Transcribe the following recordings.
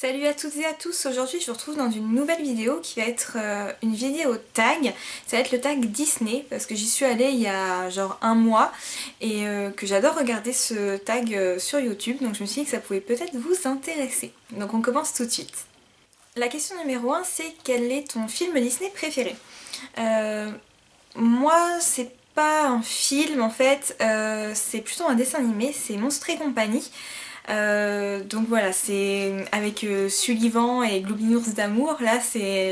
Salut à toutes et à tous, aujourd'hui je vous retrouve dans une nouvelle vidéo qui va être une vidéo tag. Ça va être le tag Disney parce que j'y suis allée il y a genre un mois et que j'adore regarder ce tag sur YouTube, donc je me suis dit que ça pouvait peut-être vous intéresser. Donc on commence tout de suite. La question numéro 1, c'est quel est ton film Disney préféré? Moi c'est pas un film en fait, c'est plutôt un dessin animé, c'est Monstres et compagnie. Donc voilà, c'est avec Sullivan et Globinours d'amour. Là,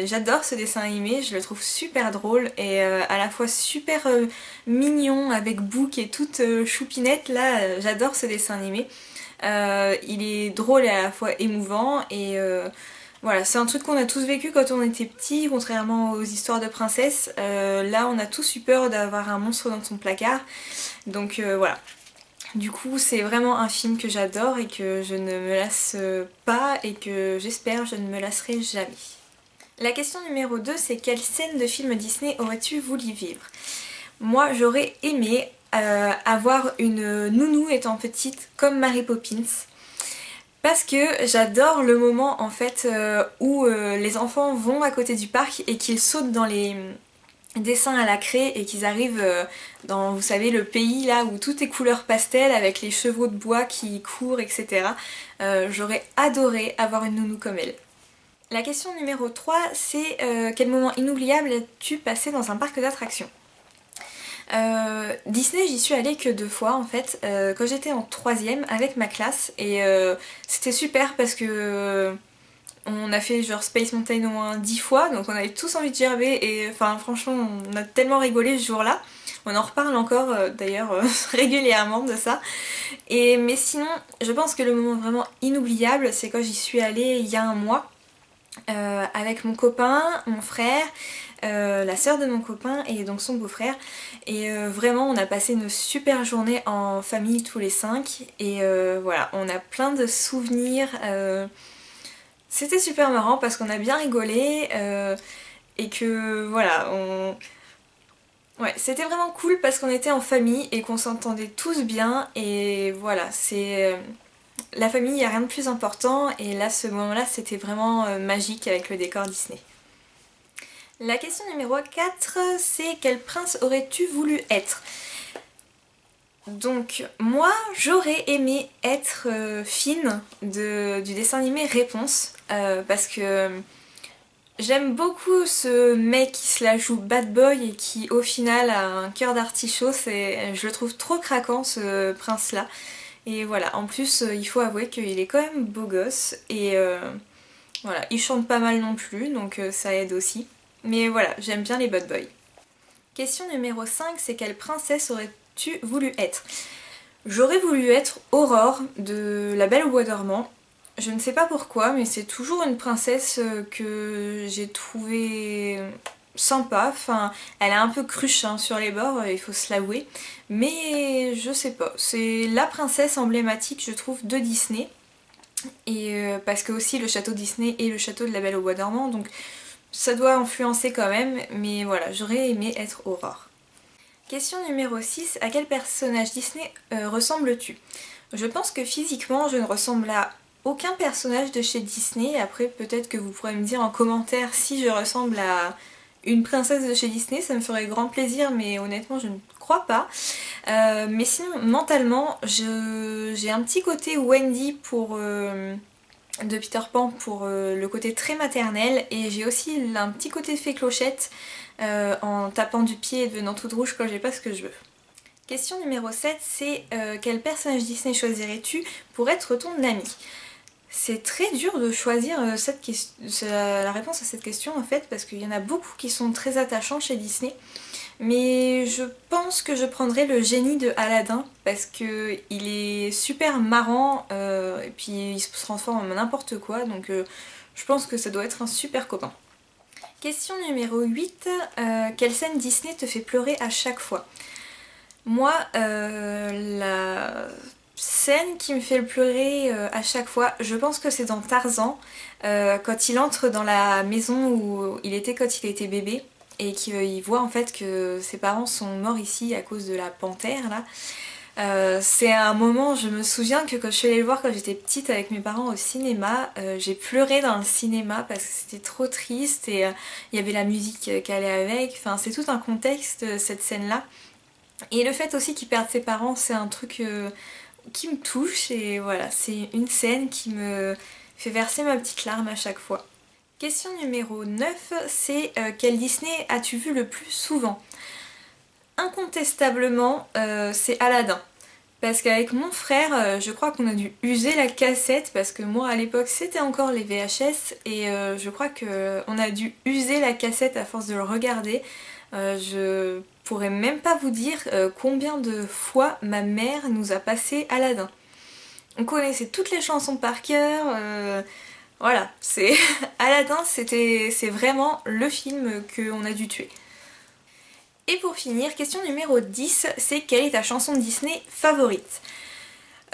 j'adore ce dessin animé, je le trouve super drôle et à la fois super mignon avec Boo qui est toute choupinette. Là, j'adore ce dessin animé. Il est drôle et à la fois émouvant et voilà, c'est un truc qu'on a tous vécu quand on était petit, contrairement aux histoires de princesses. Là, on a tous eu peur d'avoir un monstre dans son placard. Donc voilà. Du coup, c'est vraiment un film que j'adore et que je ne me lasse pas et que j'espère je ne me lasserai jamais. La question numéro 2, c'est quelle scène de film Disney aurais-tu voulu vivre? Moi, j'aurais aimé avoir une nounou étant petite comme Mary Poppins. Parce que j'adore le moment en fait où les enfants vont à côté du parc et qu'ils sautent dans les dessins à la craie et qu'ils arrivent dans, vous savez, le pays là où tout est couleur pastel avec les chevaux de bois qui courent, etc. J'aurais adoré avoir une nounou comme elle. La question numéro 3, c'est quel moment inoubliable as-tu passé dans un parc d'attractions? Disney, j'y suis allée que 2 fois en fait, quand j'étais en 3ème avec ma classe et c'était super parce que on a fait genre Space Mountain au moins 10 fois, donc on avait tous envie de gerber et enfin franchement on a tellement rigolé ce jour-là. On en reparle encore d'ailleurs régulièrement de ça. Mais sinon, je pense que le moment vraiment inoubliable, c'est quand j'y suis allée il y a un mois avec mon copain, mon frère, la sœur de mon copain et donc son beau-frère. Et vraiment, on a passé une super journée en famille tous les 5. Et voilà, on a plein de souvenirs. C'était super marrant parce qu'on a bien rigolé et que voilà, ouais, c'était vraiment cool parce qu'on était en famille et qu'on s'entendait tous bien et voilà, c'est la famille, il n'y a rien de plus important et là, ce moment-là, c'était vraiment magique avec le décor Disney. La question numéro 4, c'est quel prince aurais-tu voulu être? Donc moi j'aurais aimé être Finn du dessin animé Réponse parce que j'aime beaucoup ce mec qui se la joue bad boy et qui au final a un cœur d'artichaut, je le trouve trop craquant ce prince là. Et voilà, en plus il faut avouer qu'il est quand même beau gosse et voilà, il chante pas mal non plus donc ça aide aussi. Mais voilà, j'aime bien les bad boys. Question numéro 5, c'est quelle princesse aurais-tu voulu être? J'aurais voulu être Aurore de La Belle au Bois dormant. Je ne sais pas pourquoi, mais c'est toujours une princesse que j'ai trouvée sympa. Enfin, elle est un peu cruche hein, sur les bords, il faut se l'avouer. Mais je sais pas, c'est la princesse emblématique, je trouve, de Disney. Et parce que aussi le château Disney est le château de La Belle au Bois dormant, donc ça doit influencer quand même. Mais voilà, j'aurais aimé être Aurore. Question numéro 6, à quel personnage Disney ressembles-tu? Je pense que physiquement je ne ressemble à aucun personnage de chez Disney, après peut-être que vous pourrez me dire en commentaire si je ressemble à une princesse de chez Disney, ça me ferait grand plaisir mais honnêtement je ne crois pas. Mais sinon mentalement j'ai un petit côté Wendy de Peter Pan pour le côté très maternel et j'ai aussi un petit côté fée clochette en tapant du pied et devenant toute rouge quand j'ai pas ce que je veux. Question numéro 7, c'est quel personnage Disney choisirais-tu pour être ton ami? C'est très dur de choisir la réponse à cette question en fait parce qu'il y en a beaucoup qui sont très attachants chez Disney. Mais je pense que je prendrai le génie de Aladdin parce que il est super marrant et puis il se transforme en n'importe quoi donc je pense que ça doit être un super copain. Question numéro 8, quelle scène Disney te fait pleurer à chaque fois? Moi, la scène qui me fait pleurer à chaque fois, je pense que c'est dans Tarzan, quand il entre dans la maison où il était quand il était bébé et qu'il voit en fait que ses parents sont morts ici à cause de la panthère là. C'est un moment, je me souviens que quand je suis allée le voir quand j'étais petite avec mes parents au cinéma, j'ai pleuré dans le cinéma parce que c'était trop triste et il y avait la musique qui allait avec, enfin c'est tout un contexte cette scène-là. Et le fait aussi qu'il perde ses parents, c'est un truc qui me touche et voilà, c'est une scène qui me fait verser ma petite larme à chaque fois. Question numéro 9, c'est quel Disney as-tu vu le plus souvent? Incontestablement, c'est Aladdin. Parce qu'avec mon frère, je crois qu'on a dû user la cassette parce que moi à l'époque c'était encore les VHS et je crois qu'on a dû user la cassette à force de le regarder. Je pourrais même pas vous dire combien de fois ma mère nous a passé Aladdin. On connaissait toutes les chansons par cœur, voilà, c'est Aladdin c'est vraiment le film qu'on a dû tuer. Et pour finir, question numéro 10, c'est quelle est ta chanson Disney favorite?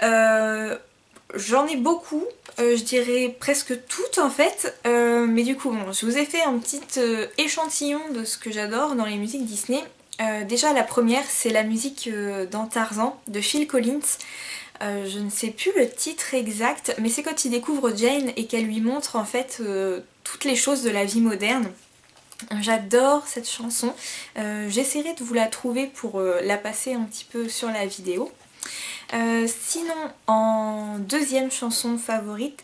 J'en ai beaucoup, je dirais presque toutes en fait, mais du coup bon, je vous ai fait un petit échantillon de ce que j'adore dans les musiques Disney. Déjà la première c'est la musique dans Tarzan de Phil Collins. Je ne sais plus le titre exact, mais c'est quand il découvre Jane et qu'elle lui montre en fait toutes les choses de la vie moderne. J'adore cette chanson, j'essaierai de vous la trouver pour la passer un petit peu sur la vidéo. Sinon en deuxième chanson favorite,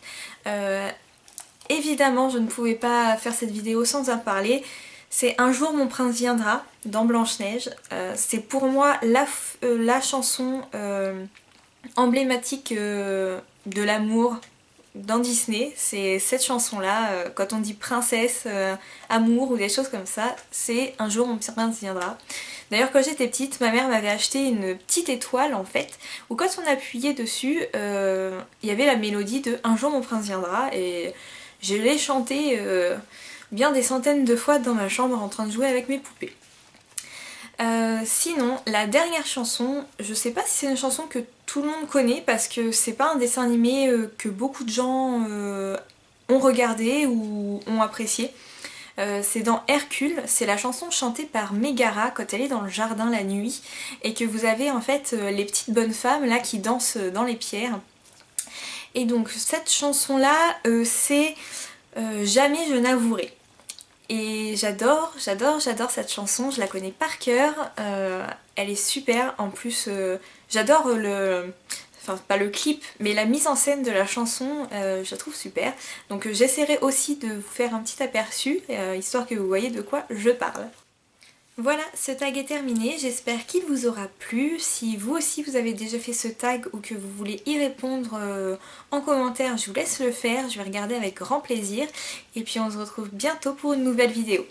évidemment je ne pouvais pas faire cette vidéo sans en parler, c'est Un jour mon prince viendra dans Blanche-Neige. C'est pour moi la chanson emblématique de l'amour dans Disney, c'est cette chanson-là, quand on dit princesse, amour ou des choses comme ça, c'est Un jour mon prince viendra. D'ailleurs quand j'étais petite, ma mère m'avait acheté une petite étoile en fait, où quand on appuyait dessus, il y avait la mélodie de Un jour mon prince viendra et je l'ai chantée bien des centaines de fois dans ma chambre en train de jouer avec mes poupées. Sinon, la dernière chanson, je sais pas si c'est une chanson que tout le monde connaît parce que c'est pas un dessin animé que beaucoup de gens ont regardé ou ont apprécié. C'est dans Hercule, c'est la chanson chantée par Mégara quand elle est dans le jardin la nuit et que vous avez en fait les petites bonnes femmes là qui dansent dans les pierres. Et donc cette chanson là c'est Jamais je n'avouerai. Et j'adore cette chanson, je la connais par cœur, elle est super, en plus j'adore enfin pas le clip, mais la mise en scène de la chanson, je la trouve super. Donc j'essaierai aussi de vous faire un petit aperçu, histoire que vous voyez de quoi je parle. Voilà, ce tag est terminé, j'espère qu'il vous aura plu. Si vous aussi vous avez déjà fait ce tag ou que vous voulez y répondre en commentaire, je vous laisse le faire, je vais regarder avec grand plaisir. Et puis on se retrouve bientôt pour une nouvelle vidéo.